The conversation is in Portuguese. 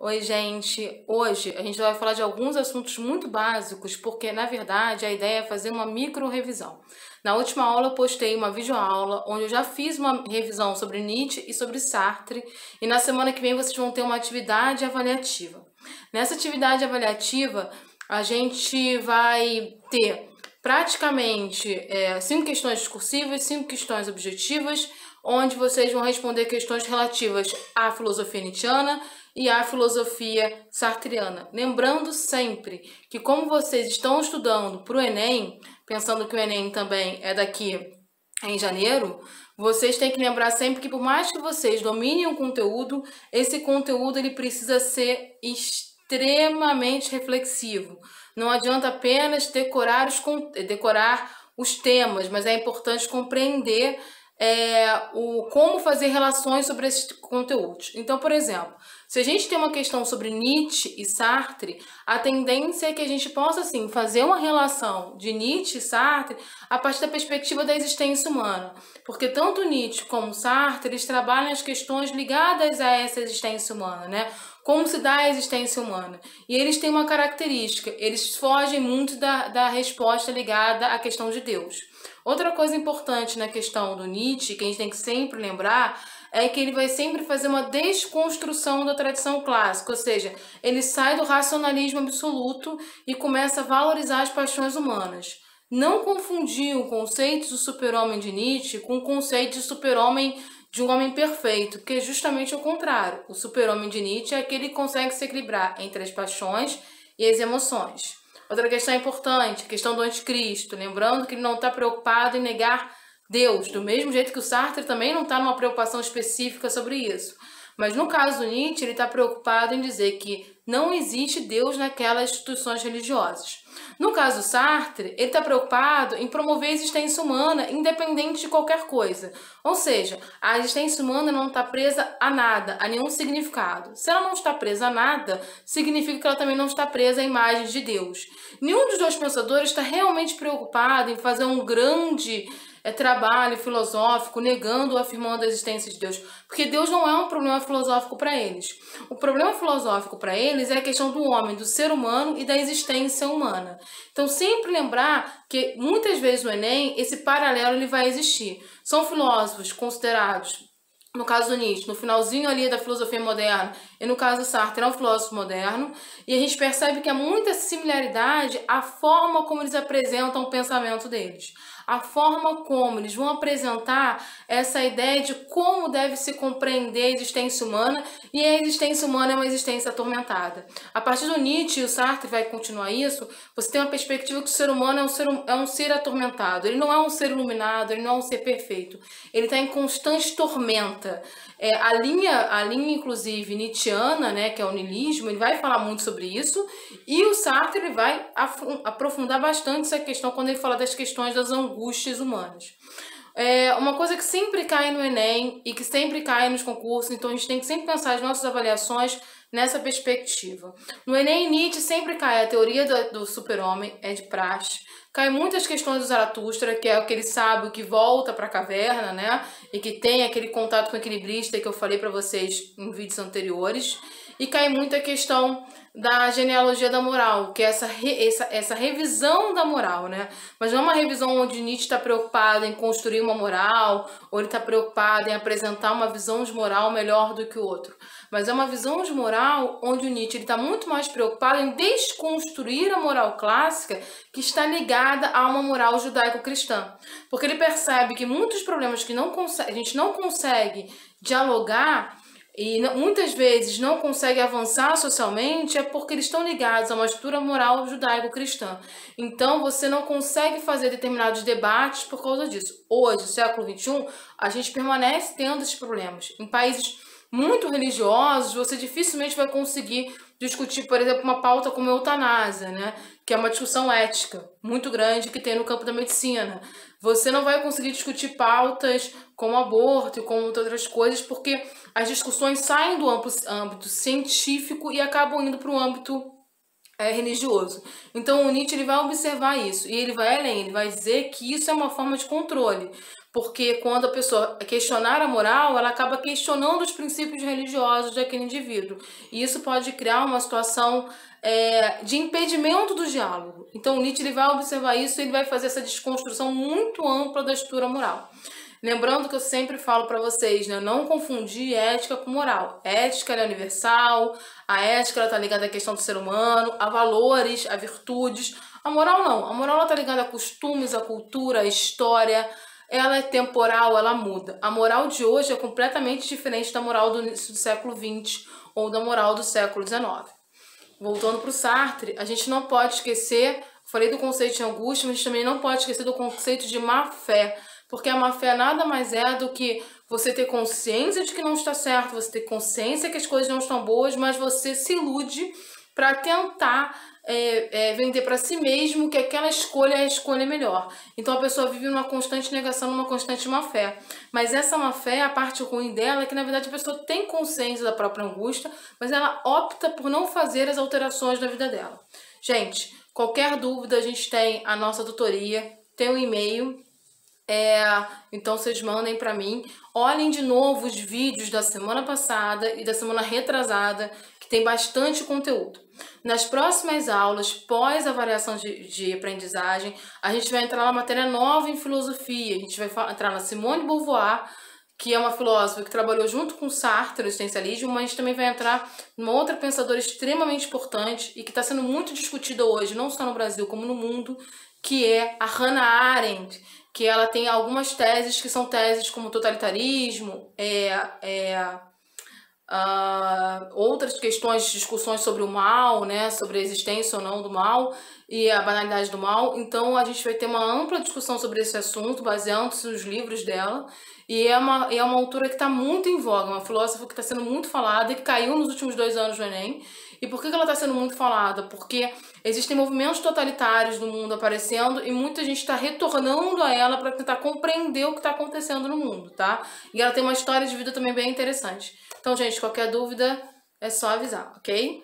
Oi, gente. Hoje a gente vai falar de alguns assuntos muito básicos, porque na verdade a ideia é fazer uma micro-revisão. Na última aula eu postei uma videoaula onde eu já fiz uma revisão sobre Nietzsche e sobre Sartre, e na semana que vem vocês vão ter uma atividade avaliativa. Nessa atividade avaliativa, a gente vai ter praticamente 5 questões discursivas, 5 questões objetivas, onde vocês vão responder questões relativas à filosofia nietzschiana e à filosofia sartriana. Lembrando sempre que, como vocês estão estudando para o Enem, pensando que o Enem também é daqui em janeiro, vocês têm que lembrar sempre que, por mais que vocês dominem o conteúdo, esse conteúdo ele precisa ser extremamente reflexivo. Não adianta apenas decorar os temas, mas é importante compreender como fazer relações sobre esses conteúdos. Então, por exemplo, se a gente tem uma questão sobre Nietzsche e Sartre, a tendência é que a gente possa, assim, fazer uma relação de Nietzsche e Sartre a partir da perspectiva da existência humana. Porque tanto Nietzsche como Sartre, eles trabalham as questões ligadas a essa existência humana, né? Como se dá a existência humana. E eles têm uma característica, eles fogem muito da resposta ligada à questão de Deus. Outra coisa importante na questão do Nietzsche, que a gente tem que sempre lembrar, é que ele vai sempre fazer uma desconstrução da tradição clássica, ou seja, ele sai do racionalismo absoluto e começa a valorizar as paixões humanas. Não confundir o conceito do super-homem de Nietzsche com o conceito de super-homem de um homem perfeito, que é justamente o contrário. O super-homem de Nietzsche é aquele que consegue se equilibrar entre as paixões e as emoções. Outra questão importante, a questão do anticristo, lembrando que ele não está preocupado em negar Deus, do mesmo jeito que o Sartre também não está numa preocupação específica sobre isso. Mas no caso do Nietzsche, ele está preocupado em dizer que não existe Deus naquelas instituições religiosas. No caso do Sartre, ele está preocupado em promover a existência humana independente de qualquer coisa. Ou seja, a existência humana não está presa a nada, a nenhum significado. Se ela não está presa a nada, significa que ela também não está presa à imagem de Deus. Nenhum dos dois pensadores está realmente preocupado em fazer um grande trabalho filosófico negando ou afirmando a existência de Deus, porque Deus não é um problema filosófico para eles. O problema filosófico para eles é a questão do homem, do ser humano e da existência humana. Então sempre lembrar que muitas vezes no Enem esse paralelo ele vai existir. São filósofos considerados, no caso do Nietzsche, no finalzinho ali da filosofia moderna, e no caso do Sartre, é um filósofo moderno, e a gente percebe que há muita similaridade à forma como eles apresentam o pensamento deles. A forma como eles vão apresentar essa ideia de como deve se compreender a existência humana, e a existência humana é uma existência atormentada. A partir do Nietzsche, e o Sartre vai continuar isso, você tem uma perspectiva que o ser humano é um ser atormentado. Ele não é um ser iluminado, ele não é um ser perfeito. Ele está em constante tormenta. A linha, inclusive, nietzschiana, né, que é o niilismo, ele vai falar muito sobre isso, e o Sartre ele vai aprofundar bastante essa questão quando ele fala das questões das angústias humanas. Uma coisa que sempre cai no Enem e que sempre cai nos concursos, então a gente tem que sempre pensar as nossas avaliações nessa perspectiva. No Enem, Nietzsche sempre cai a teoria do super-homem, é de praxe. Cai muitas questões do Zaratustra, que é aquele sábio que volta para a caverna, né? E que tem aquele contato com o equilibrista que eu falei para vocês em vídeos anteriores. E cai muito a questão da genealogia da moral, que é essa revisão da moral, né? Mas não é uma revisão onde Nietzsche está preocupado em construir uma moral, ou ele está preocupado em apresentar uma visão de moral melhor do que o outro. Mas é uma visão de moral onde o Nietzsche está muito mais preocupado em desconstruir a moral clássica que está ligada a uma moral judaico-cristã. Porque ele percebe que muitos problemas que a gente não consegue dialogar e muitas vezes não consegue avançar socialmente é porque eles estão ligados a uma estrutura moral judaico-cristã. Então você não consegue fazer determinados debates por causa disso. Hoje, no século XXI, a gente permanece tendo esses problemas. Em países muito religiosos, você dificilmente vai conseguir discutir, por exemplo, uma pauta como a eutanásia, né? Que é uma discussão ética muito grande que tem no campo da medicina. Você não vai conseguir discutir pautas como aborto e como outras coisas, porque as discussões saem do âmbito científico e acabam indo para o âmbito religioso. Então o Nietzsche ele vai observar isso e ele vai além, ele vai dizer que isso é uma forma de controle, porque quando a pessoa questionar a moral, ela acaba questionando os princípios religiosos daquele indivíduo e isso pode criar uma situação de impedimento do diálogo. Então o Nietzsche ele vai observar isso e ele vai fazer essa desconstrução muito ampla da estrutura moral. Lembrando que eu sempre falo para vocês, né, não confundir ética com moral. Ética é universal, a ética está ligada à questão do ser humano, a valores, a virtudes. A moral não, a moral está ligada a costumes, a cultura, a história. Ela é temporal, ela muda. A moral de hoje é completamente diferente da moral do início do século XX ou da moral do século XIX. Voltando para o Sartre, a gente não pode esquecer, falei do conceito de angústia, mas a gente também não pode esquecer do conceito de má-fé. Porque a má-fé nada mais é do que você ter consciência de que não está certo, você ter consciência que as coisas não estão boas, mas você se ilude para tentar vender para si mesmo que aquela escolha é a escolha melhor. Então a pessoa vive numa constante negação, numa constante má-fé. Mas essa má-fé, a parte ruim dela é que na verdade a pessoa tem consciência da própria angústia, mas ela opta por não fazer as alterações na vida dela. Gente, qualquer dúvida a gente tem a nossa tutoria, tem um e-mail. Então vocês mandem para mim. Olhem de novo os vídeos da semana passada e da semana retrasada, que tem bastante conteúdo. Nas próximas aulas, pós avaliação de aprendizagem, a gente vai entrar na matéria nova em filosofia. A gente vai entrar na Simone de Beauvoir, que é uma filósofa que trabalhou junto com Sartre, o existencialismo, mas a gente também vai entrar numa outra pensadora extremamente importante e que está sendo muito discutida hoje, não só no Brasil, como no mundo, que é a Hannah Arendt, que ela tem algumas teses que são teses como totalitarismo, outras questões, discussões sobre o mal, né, sobre a existência ou não do mal e a banalidade do mal. Então a gente vai ter uma ampla discussão sobre esse assunto, baseando-se nos livros dela. E é uma autora que está muito em voga, uma filósofa que está sendo muito falada e que caiu nos últimos 2 anos no Enem. E por que ela está sendo muito falada? Porque existem movimentos totalitários no mundo aparecendo e muita gente está retornando a ela para tentar compreender o que está acontecendo no mundo, tá? E ela tem uma história de vida também bem interessante. Então, gente, qualquer dúvida é só avisar, ok?